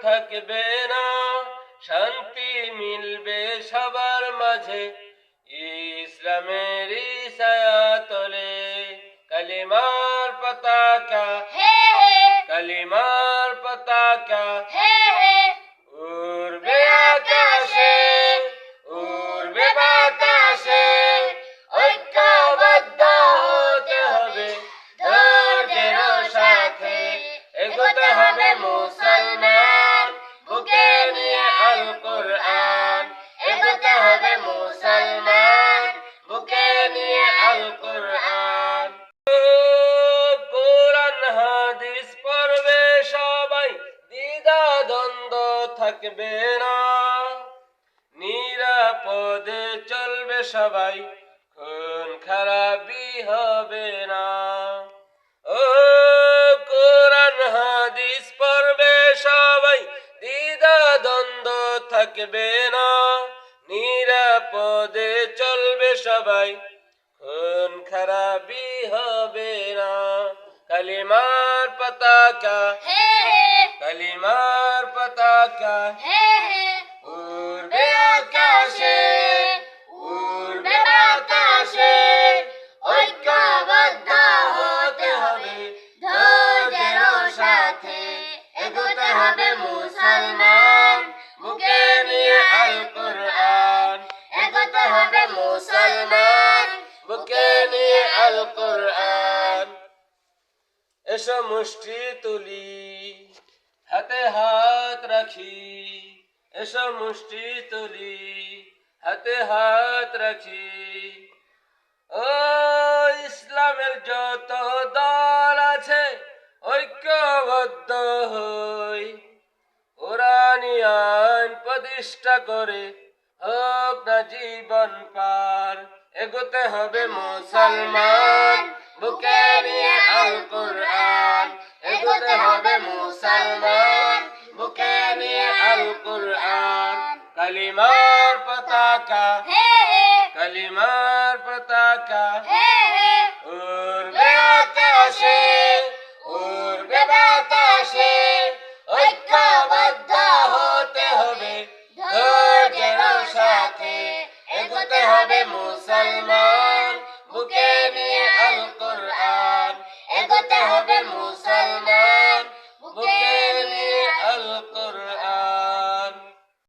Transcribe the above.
থাকবে না, শান্তি মিলবে সবার মাঝে ইসলামেরই ছায়াতলে। কালিমার পতাকা, কালিমার পতাকা উড়বে আকাশে, উড়বে বাতাসে। ঐক্যবদ্ধ হতে হবে ধৈর্যের সাথে, এগোতে হবে মুসলমান বুকে নিয়ে আল কোরআন। এগোতে হবে মুসলমান বুকে নিয়ে আল কোরআন। কোরআন হাদিস পড়বে সবাই, দ্বিধা দ্বন্দ্ব থাকবে না, নিরাপদে চলবে সবাই, খুন খারাপি হবে না। ও কোরআন হাদিস পড়বে সবাই, দ্বিধা দ্বন্দ্ব থাকবে না, নিরাপদে চলবে সবাই, খুন খারাপি হবে না। কালিমার পতাকা, কালিমার পতাকা উড়বে আকাশে, উড়বে বাতাসে। ঐক্যবদ্ধ হতে হবে ধৈর্যের সাথে, এগোতে হবে মুসলমান বুকে নিয়ে আল কোরআন। এগোতে হবে মুসলমান বুকে নিয়ে আল কোরআন। এসো মুষ্টি তুলি, হাতে হাত রাখি, এসো মুষ্টি তুলি, হাতে হাত রাখি। ও ইসলামের যত দল আছে ঐক্যবদ্ধ হই, কোরআনী আইন প্রতিষ্ঠা করে হোক না জীবন পার। এগোতে হবে মুসলমান বুকে নিয়ে আল কোরআন। এগোতে হবে মুসলমান বুকে নিয়ে আল কোরআন। কালিমার পতাকা, কালিমার পতাকা উড়বে আকাশে, উড়বে বাতাসে। ঐক্যবদ্ধ হতে হবে ধৈর্যের সাথে, এগোতে হবে মুসলমান বুকে নিয়ে আল কোরআন। এগোতে হবে